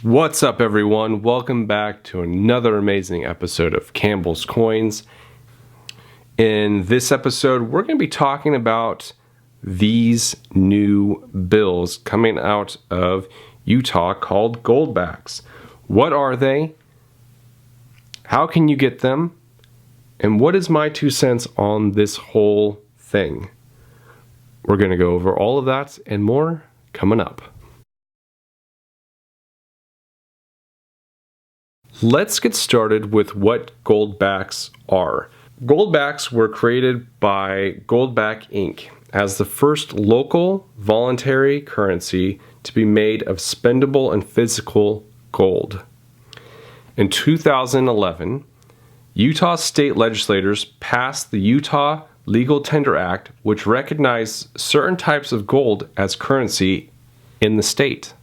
What's up, everyone? Welcome back to another amazing episode of Campbell's Coins. In this episode, we're going to be talking about these new bills coming out of Utah called goldbacks. What are they? How can you get them? And what is my 2 cents on this whole thing? We're going to go over all of that and more coming up. Let's get started with what goldbacks are. Goldbacks were created by Goldback Inc. as the first local voluntary currency to be made of spendable and physical gold. In 2011, Utah state legislators passed the Utah Legal Tender Act, which recognized certain types of gold as currency in the state.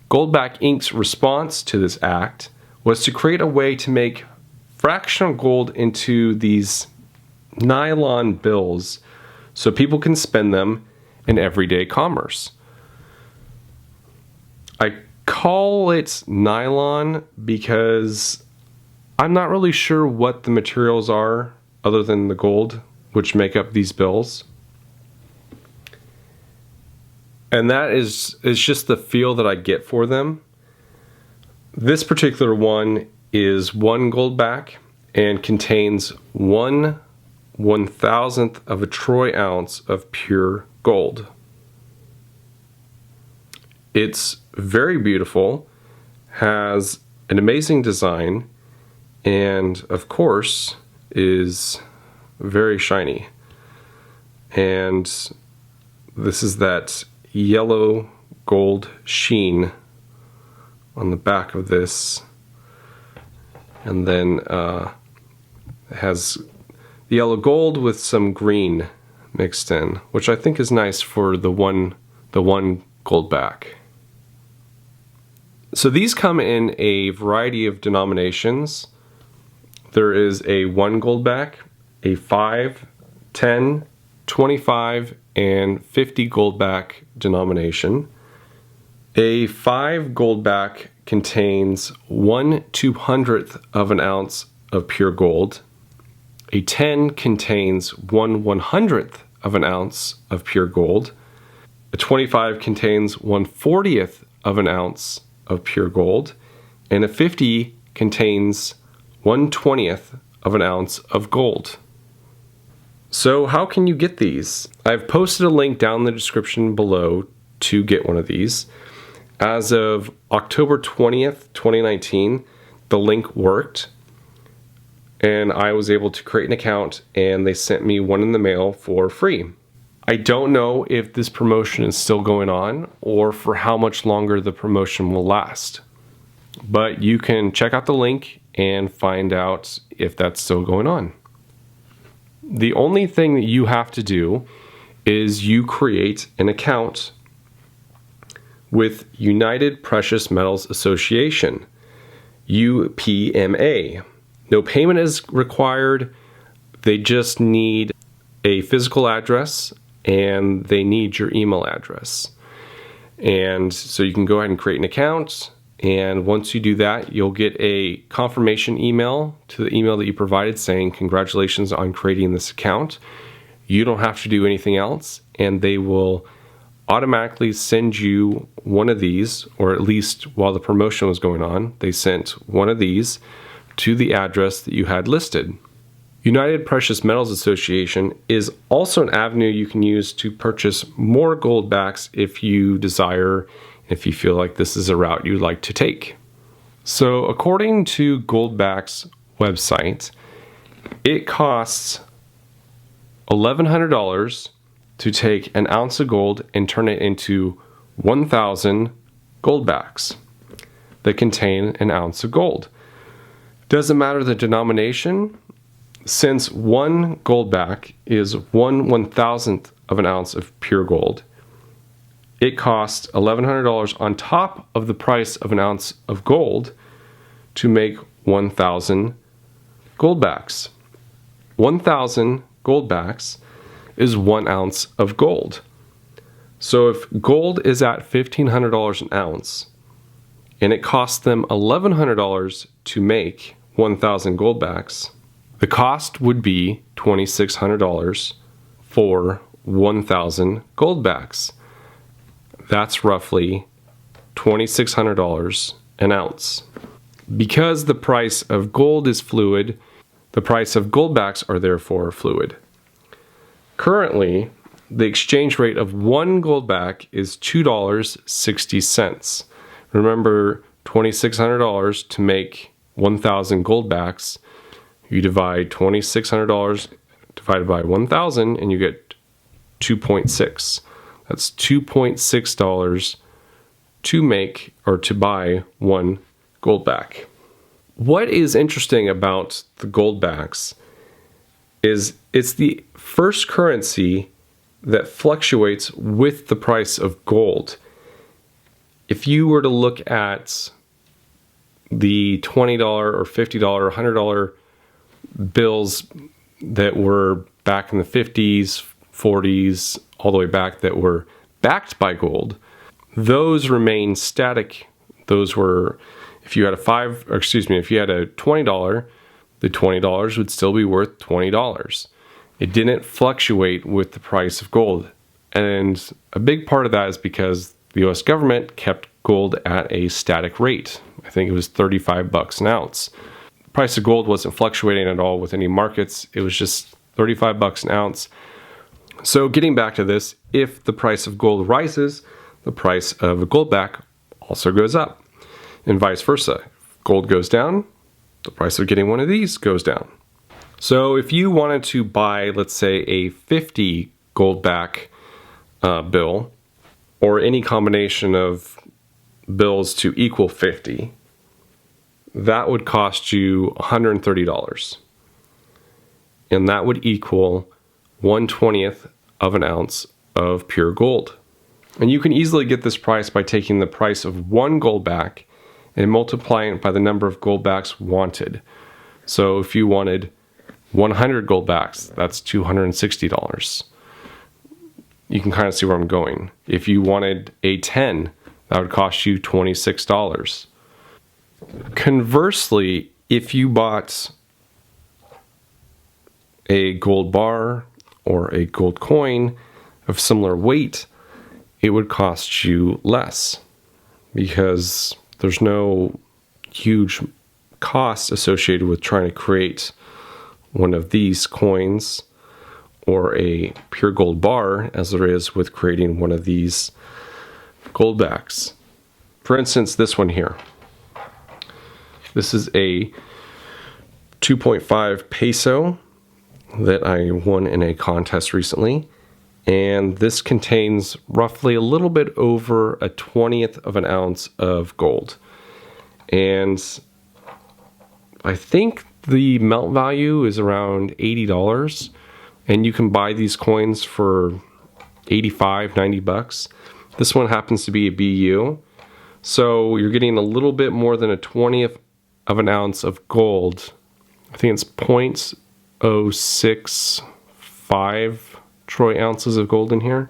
Goldback Inc.'s response to this act was to create a way to make fractional gold into these nylon bills so people can spend them in everyday commerce. I call it nylon because I'm not really sure what the materials are other than the gold which make up these bills. And that is just the feel that I get for them. This particular one is 1 goldback and contains 1/1000th of a troy ounce of pure gold. It's very beautiful, has an amazing design, and of course is very shiny. And this is that yellow gold sheen on the back of this, and then it has the yellow gold with some green mixed in, which I think is nice for the one goldback. So these come in a variety of denominations. There is a 1 goldback, a 5, 10, 25, and 50 goldback denomination. A 5 goldback contains 1/200th of an ounce of pure gold. A 10 contains 1/100th of an ounce of pure gold. A 25 contains 1/40th of an ounce of pure gold. And a 50 contains 1/20th of an ounce of gold. So how can you get these? I've posted a link down in the description below to get one of these. As of October 20th, 2019, the link worked, and I was able to create an account, and they sent me one in the mail for free. I don't know if this promotion is still going on or for how much longer the promotion will last, but you can check out the link and find out if that's still going on. The only thing that you have to do is you create an account with United Precious Metals Association, UPMA. No payment is required. They just need a physical address and they need your email address. And so you can go ahead and create an account, and once you do that, you'll get a confirmation email to the email that you provided saying congratulations on creating this account. You don't have to do anything else, and they will automatically send you one of these, or at least while the promotion was going on, they sent one of these to the address that you had listed. United Precious Metals Association is also an avenue you can use to purchase more goldbacks if you desire, if you feel like this is a route you'd like to take. So according to Goldback's website, it costs $1,100 to take an ounce of gold and turn it into 1,000 goldbacks that contain an ounce of gold. Doesn't matter the denomination, since 1 goldback is 1/1000th of an ounce of pure gold. It costs $1,100 on top of the price of an ounce of gold to make 1,000 goldbacks. 1,000 goldbacks is 1 ounce of gold. So if gold is at $1,500 an ounce, and it cost them $1,100 to make 1,000 goldbacks, the cost would be $2,600 for 1,000 goldbacks. That's roughly $2,600 an ounce. Because the price of gold is fluid, the price of goldbacks are therefore fluid. Currently, the exchange rate of one goldback is $2.60. Remember, $2,600 to make 1,000 goldbacks. You divide $2,600 divided by 1,000 and you get 2.6. That's $2.6 to make or to buy one goldback. What is interesting about the goldbacks is it's the first currency that fluctuates with the price of gold. If you were to look at the $20 or $50 or $100 bills that were back in the 50s, 40s, all the way back that were backed by gold, those remain static. Those were, if you had a $20, the $20 would still be worth $20. It didn't fluctuate with the price of gold. And a big part of that is because the US government kept gold at a static rate. I think it was $35 an ounce. The price of gold wasn't fluctuating at all with any markets. It was just $35 an ounce. So getting back to this, if the price of gold rises, the price of a goldback also goes up, and vice versa. If gold goes down, the price of getting one of these goes down. So if you wanted to buy, let's say, a 50 goldback bill, or any combination of bills to equal 50, that would cost you $130. And that would equal 1/20th of an ounce of pure gold. And you can easily get this price by taking the price of one goldback and multiplying it by the number of goldbacks wanted. So if you wanted 100 goldbacks, that's $260. You can kind of see where I'm going. If you wanted a 10, that would cost you $26. Conversely, if you bought a gold bar or a gold coin of similar weight, it would cost you less because there's no huge cost associated with trying to create one of these coins or a pure gold bar as there is with creating one of these goldbacks. For instance, this one here. This is a 2.5 peso that I won in a contest recently. And this contains roughly a little bit over a 1/20th of an ounce of gold. And I think the melt value is around $80. And you can buy these coins for $85, $90. This one happens to be a BU. So you're getting a little bit more than a 1/20th of an ounce of gold. I think it's 0.065 troy ounces of gold in here.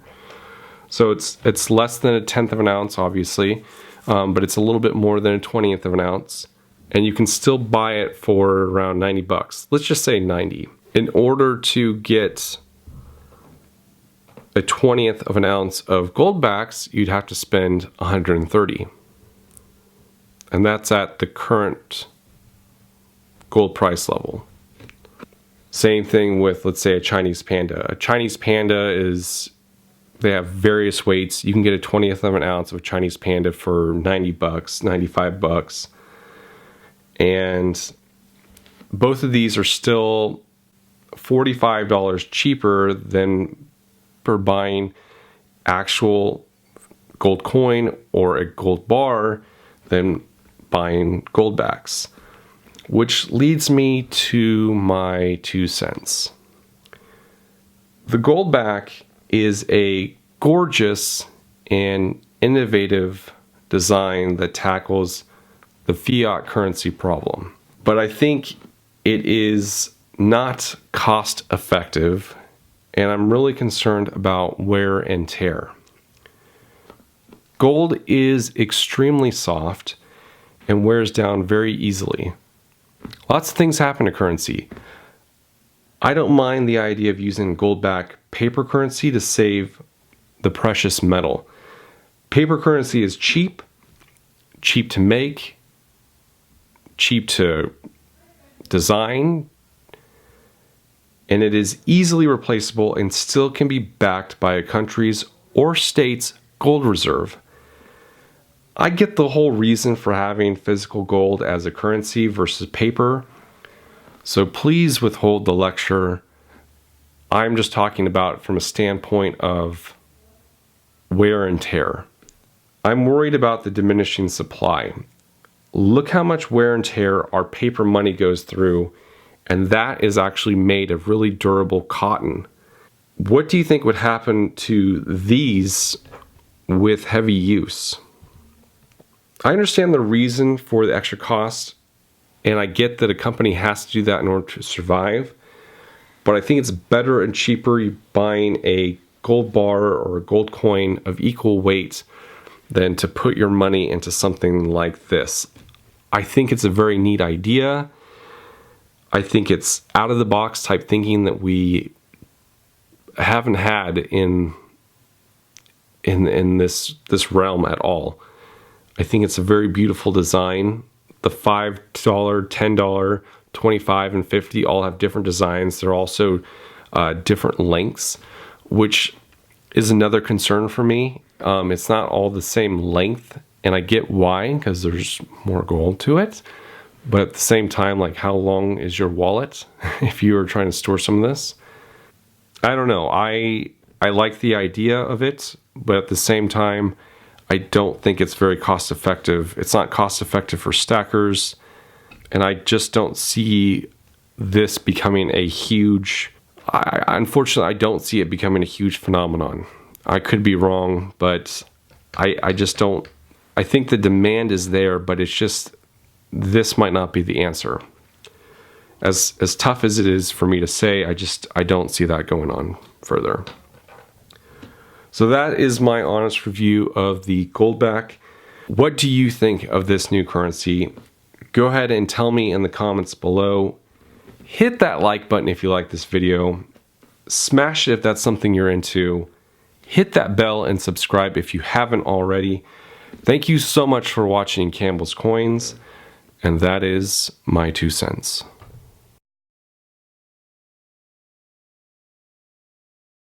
So it's less than a 1/10 of an ounce, obviously, but it's a little bit more than a 1/20th of an ounce. And you can still buy it for around $90. Let's just say 90. In order to get a 1/20th of an ounce of goldbacks, you'd have to spend $130. And that's at the current gold price level. Same thing with, let's say, a Chinese panda. A Chinese panda they have various weights. You can get a 1/20th of an ounce of Chinese panda for $90, $95. And both of these are still $45 cheaper than for buying actual gold coin or a gold bar than buying goldbacks. Which leads me to my 2 cents. The goldback is a gorgeous and innovative design that tackles the fiat currency problem. But I think it is not cost effective, and I'm really concerned about wear and tear. Gold is extremely soft, and wears down very easily. Lots of things happen to currency. I don't mind the idea of using goldback paper currency to save the precious metal. Paper currency is cheap to make, cheap to design, and it is easily replaceable and still can be backed by a country's or state's gold reserve. I get the whole reason for having physical gold as a currency versus paper, so please withhold the lecture. I'm just talking about from a standpoint of wear and tear. I'm worried about the diminishing supply. Look how much wear and tear our paper money goes through, and that is actually made of really durable cotton. What do you think would happen to these with heavy use? I understand the reason for the extra cost, and I get that a company has to do that in order to survive, but I think it's better and cheaper buying a gold bar or a gold coin of equal weight than to put your money into something like this. I think it's a very neat idea. I think it's out of the box type thinking that we haven't had in this realm at all. I think it's a very beautiful design. The $5, $10, $25, and $50 all have different designs. They're also different lengths, which is another concern for me. It's not all the same length, and I get why, because there's more gold to it. But at the same time, like, how long is your wallet if you are trying to store some of this? I don't know. I like the idea of it, but at the same time, I don't think it's very cost effective. It's not cost effective for stackers, and I just don't see this becoming a huge... Unfortunately, I don't see it becoming a huge phenomenon. I could be wrong, but I just don't... I think the demand is there, but it's just... this might not be the answer. As tough as it is for me to say, I don't see that going on further. So that is my honest review of the goldback. What do you think of this new currency? Go ahead and tell me in the comments below. Hit that like button if you like this video. Smash it if that's something you're into. Hit that bell and subscribe if you haven't already. Thank you so much for watching Campbell's Coins, and that is my 2 cents.